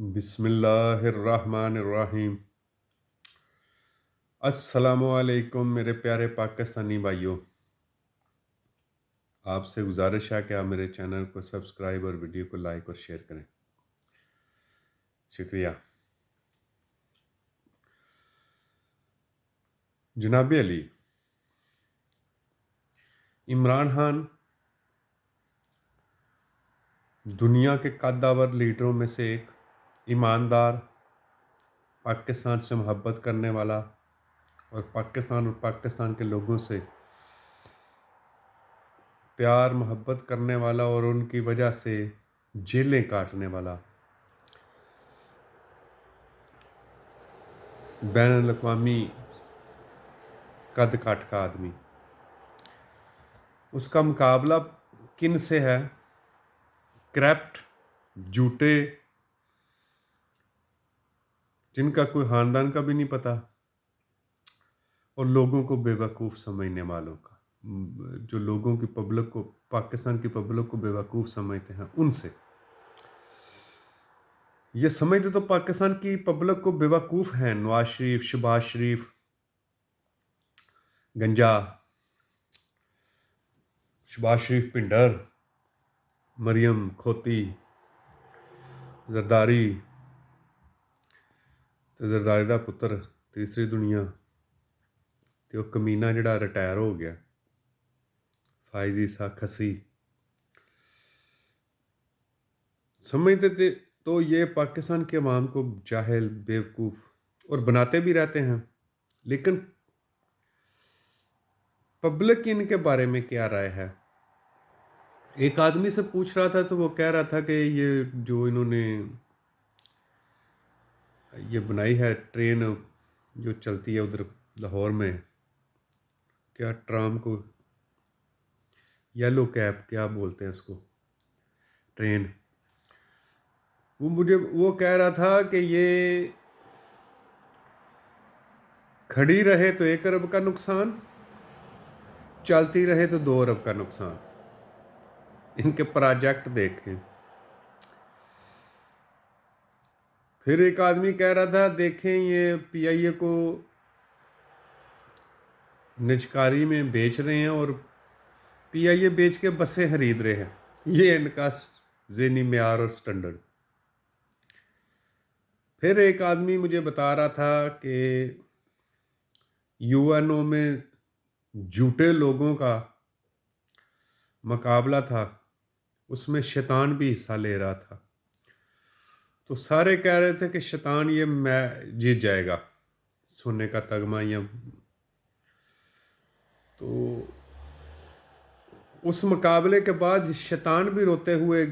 بسم اللہ الرحمن الرحیم۔ السلام علیکم میرے پیارے پاکستانی بھائیوں، آپ سے گزارش ہے کہ آپ میرے چینل کو سبسکرائب اور ویڈیو کو لائک اور شیئر کریں، شکریہ۔ جناب علی، عمران خان دنیا کے قدآور لیڈروں میں سے ایک ایماندار، پاکستان سے محبت کرنے والا اور پاکستان کے لوگوں سے پیار محبت کرنے والا اور ان کی وجہ سے جیلیں کاٹنے والا بین الاقوامی قد کاٹ کا آدمی، اس کا مقابلہ کن سے ہے؟ کرپٹ، جھوٹے، جن کا کوئی خاندان کا بھی نہیں پتا، اور لوگوں کو بے وقوف سمجھنے والوں کا، جو لوگوں کی پبلک کو، پاکستان کی پبلک کو بے وقوف سمجھتے ہیں، ان سے یہ سمجھتے تو پاکستان کی پبلک کو بے وقوف ہیں نواز شریف، شہباز شریف، گنجا، شہباز شریف پنڈر، مریم کھوتی، زرداری زرداری دا پتر تیسری دنیا تے وہ کمینہ جڑا ریٹائر ہو گیا، فائز عیسیٰ کھسی، سمجھتے تھے تو یہ پاکستان کے عوام کو جاہل، بیوقوف اور بناتے بھی رہتے ہیں، لیکن پبلک کی ان کے بارے میں کیا رائے ہے؟ ایک آدمی سے پوچھ رہا تھا تو وہ کہہ رہا تھا کہ یہ جو انہوں نے یہ بنائی ہے ٹرین جو چلتی ہے ادھر لاہور میں، کیا ٹرام کو یلو کیب کیا بولتے ہیں اس کو، ٹرین، وہ کہہ رہا تھا کہ یہ کھڑی رہے تو 1 ارب کا نقصان، چلتی رہے تو 2 ارب کا نقصان۔ ان کے پروجیکٹ دیکھیں۔ پھر ایک آدمی کہہ رہا تھا دیکھیں یہ پی آئی اے کو نجکاری میں بیچ رہے ہیں اور پی آئی اے بیچ کے بسیں خرید رہے ہیں، یہ ان کا ذہنی معیار اور سٹینڈرڈ۔ پھر ایک آدمی مجھے بتا رہا تھا کہ یو این او میں جھوٹے لوگوں کا مقابلہ تھا، اس میں شیطان بھی حصہ لے رہا تھا، تو سارے کہہ رہے تھے کہ شیطان یہ میں جیت جائے گا سونے کا تگمہ، یا تو اس مقابلے کے بعد شیطان بھی روتے ہوئے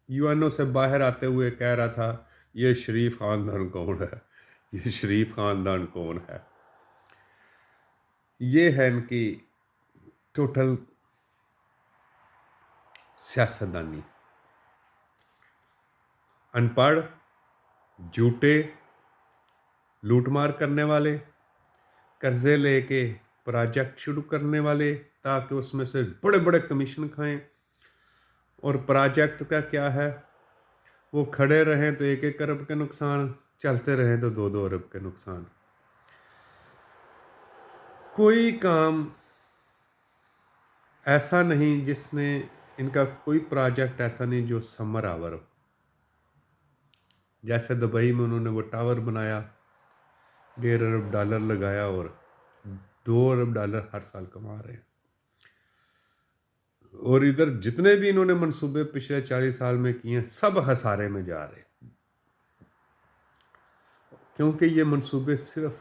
یو این او سے باہر آتے ہوئے کہہ رہا تھا یہ شریف خاندان کون ہے، یہ شریف خاندان کون ہے۔ یہ ہے ان کی ٹوٹل سیاستدانی، ان پڑھ، جھوٹے، لوٹ مار کرنے والے، قرضے لے کے پروجیکٹ شروع کرنے والے تاکہ اس میں سے بڑے بڑے کمیشن کھائیں، اور پروجیکٹ کا کیا ہے، وہ کھڑے رہیں تو 1 ارب کے نقصان، چلتے رہیں تو 2 ارب کے نقصان۔ کوئی کام ایسا نہیں جس نے ان کا کوئی پروجیکٹ ایسا نہیں جو سمر آور ہو، جیسے دبئی میں انہوں نے وہ ٹاور بنایا، $1.5 ارب لگایا اور $2 ارب ہر سال کما رہے ہیں، اور ادھر جتنے بھی انہوں نے منصوبے پچھلے 40 سال میں کیے ہیں سب خسارے میں جا رہے ہیں، کیونکہ یہ منصوبے صرف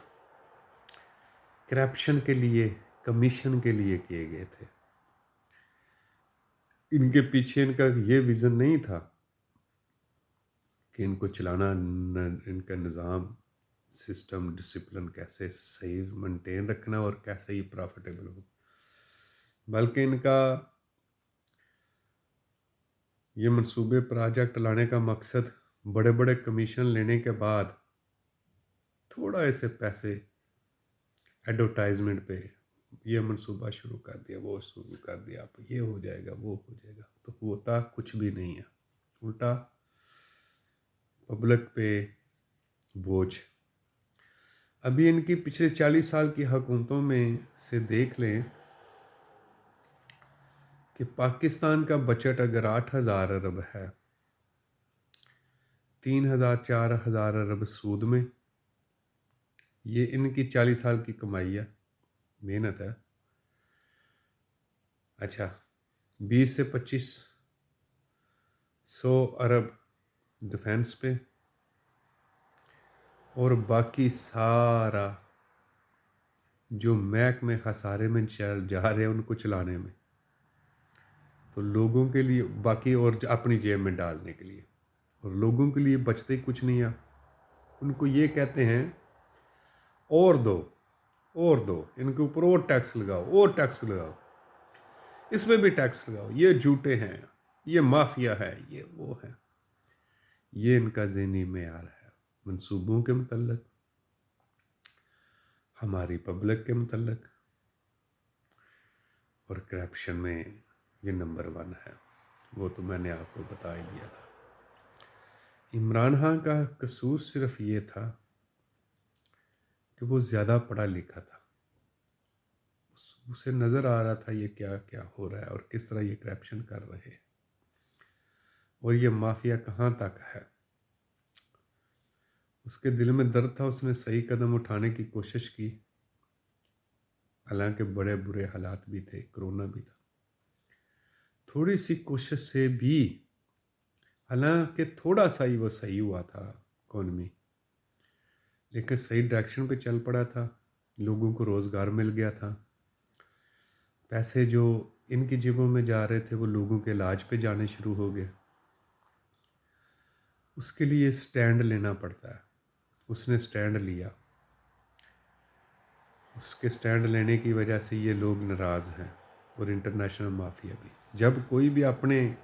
کرپشن کے لیے، کمیشن کے لیے کیے گئے تھے، ان کے پیچھے ان کا یہ ویژن نہیں تھا کہ ان کو چلانا، ان کا نظام، سسٹم، ڈسپلن کیسے صحیح مینٹین رکھنا اور کیسے ہی پروفیٹیبل ہو، بلکہ ان کا یہ منصوبے پروجیکٹ لانے کا مقصد بڑے بڑے کمیشن لینے کے بعد تھوڑا ایسے پیسے ایڈورٹائزمنٹ پہ یہ منصوبہ شروع کر دیا، وہ شروع کر دیا، آپ یہ ہو جائے گا، وہ ہو جائے گا، تو ہوتا کچھ بھی نہیں ہے، الٹا पब्लिक पे बोझ। अभी इनकी पिछले 40 साल की हुकूमतों में से देख लें कि पाकिस्तान का बजट अगर 8,000 अरब है, 3,000 4,000 अरब सूद में, ये इनकी 40 साल की कमाई है, मेहनत है। अच्छा, 20 से 2500 अरब डिफेंस पे, और बाकी सारा जो महक में खसारे में चल जा रहे हैं उनको चलाने में, तो लोगों के लिए बाकी और अपनी जेब में डालने के लिए, और लोगों के लिए बचते ही कुछ नहीं है। उनको ये कहते हैं और दो, इनके ऊपर और टैक्स लगाओ, इसमें भी टैक्स लगाओ, ये झूठे हैं, ये माफिया है, ये वो है। ये इनका ज़हनी मेयार है मंसूबों के मुतल्लिक, हमारी पब्लिक के मुतल्लिक, और करप्शन में ये नंबर 1 है। वो तो मैंने आपको बता ही दिया था। इमरान खान का कसूर सिर्फ ये था कि वो ज़्यादा पढ़ा लिखा था, उसे नज़र आ रहा था ये क्या क्या हो रहा है और किस तरह ये करप्शन कर रहे हैं और ये माफिया कहाँ तक है। उसके दिल में दर्द था, उसने सही कदम उठाने की कोशिश की, हालांकि बड़े बुरे हालात भी थे, कोरोना भी था। थोड़ी सी कोशिश से भी, हालांकि थोड़ा सा ही वो सही हुआ था इकॉनमी, लेकिन सही डायरेक्शन पे चल पड़ा था, लोगों को रोज़गार मिल गया था, पैसे जो इनकी जेबों में जा रहे थे वो लोगों के इलाज पे जाने शुरू हो गए। उसके लिए स्टैंड लेना पड़ता है, उसने स्टैंड लिया, उसके स्टैंड लेने की वजह से ये लोग नाराज़ हैं, और इंटरनेशनल माफिया भी। जब कोई भी अपने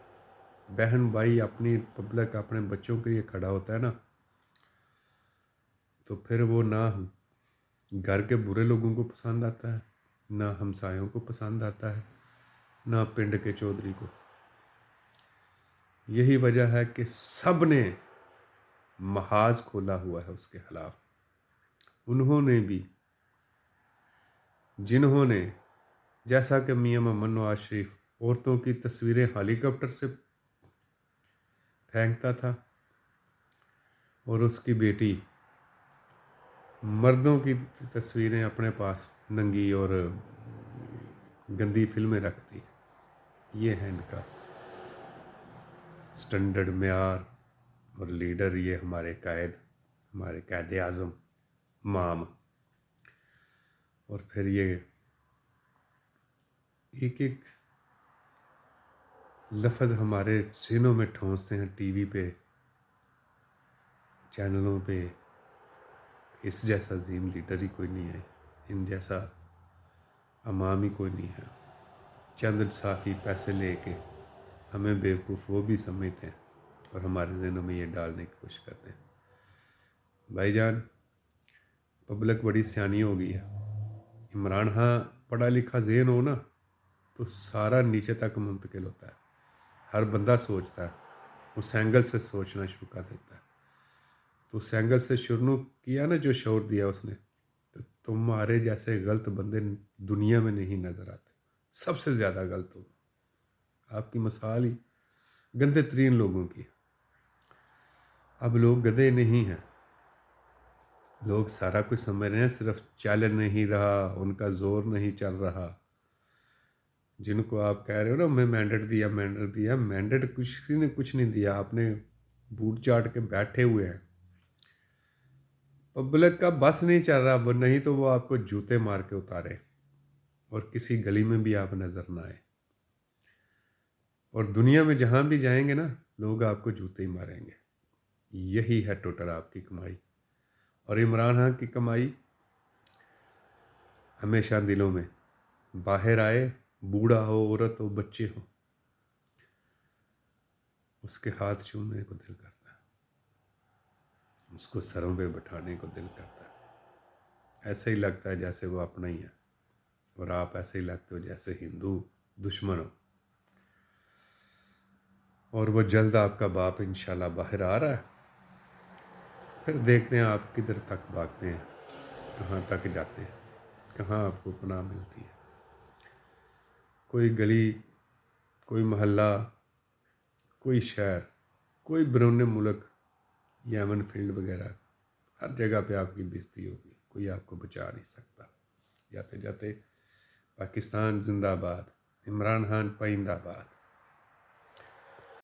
बहन भाई, अपनी पब्लिक, अपने बच्चों के लिए खड़ा होता है ना, तो फिर वो ना घर के बुरे लोगों को पसंद आता है, ना हमसायों को पसंद आता है, ना पिंड के चौधरी को। यही वजह है कि सब ने महाज खोला हुआ है उसके खिलाफ। उन्होंने भी, जिन्होंने, जैसा कि मियां मोहम्मद नवाज शरीफ औरतों की तस्वीरें हेलीकॉप्टर से फेंकता था और उसकी बेटी मर्दों की तस्वीरें अपने पास नंगी और गंदी फिल्में रखती, ये है इनका स्टैंडर्ड मेयार और लीडर। ये हमारे कायद, हमारे कायद आज़म माम। और फिर ये एक एक लफ्ज़ हमारे सीनों में ठोंसते हैं, टीवी पे, चैनलों पे। इस जैसा अजीम लीडर ही कोई नहीं है, इन जैसा अमाम ही कोई नहीं है। चंद साफ़ी पैसे लेके हमें बेवकूफ़ वो भी समझते हैं और हमारे ज़हनों में ये डालने की कोशिश करते हैं। भाईजान, पब्लिक बड़ी सियानी हो गई है। इमरान खान पढ़ा लिखा ज़हन हो ना, तो सारा नीचे तक मुंतकिल होता है। हर बंदा सोचता है, उस एंगल से सोचना शुरू कर देता है। तो उस एंगल से शुरू किया ना, जो शौर दिया उसने, तो तुम्हारे जैसे गलत बंदे दुनिया में नहीं नज़र आते। सबसे ज़्यादा गलत हो, आपकी मिसाल ही गंदे तरीन लोगों की। अब लोग गधे नहीं हैं, लोग सारा कुछ समझ रहे हैं, सिर्फ चल नहीं रहा, उनका जोर नहीं चल रहा। जिनको आप कह रहे हो ना मैं मैंडेट दिया, मैंडेट किसी ने कुछ नहीं दिया, आपने बूट चाट के बैठे हुए हैं। पब्लिक का बस नहीं चल रहा, वो नहीं तो वो आपको जूते मार के उतारे और किसी गली में भी आप नज़र ना आए। और दुनिया में जहाँ भी जाएंगे ना, लोग आपको जूते ही मारेंगे। यही है टोटल आपकी कमाई। और इमरान खान की कमाई हमेशा दिलों में बाहर आए, बूढ़ा हो, औरत हो, बच्चे हो, उसके हाथ छूने को दिल करता है, उसको सरों पे बैठाने को दिल करता है। ऐसे ही लगता है जैसे वो अपना ही है, और आप ऐसे ही लगते हो जैसे हिंदू दुश्मन हो। और वो जल्द आपका बाप इंशाल्लाह बाहर आ रहा है, پھر دیکھتے ہیں آپ کدھر تک بھاگتے ہیں، کہاں تک جاتے ہیں، کہاں آپ کو پناہ ملتی ہے۔ کوئی گلی، کوئی محلہ، کوئی شہر، کوئی بیرون ملک، یمن فیلڈ وغیرہ، ہر جگہ پہ آپ کی بےزتی ہوگی، کوئی آپ کو بچا نہیں سکتا۔ جاتے جاتے پاکستان زندہ باد، عمران خان پائندہ باد۔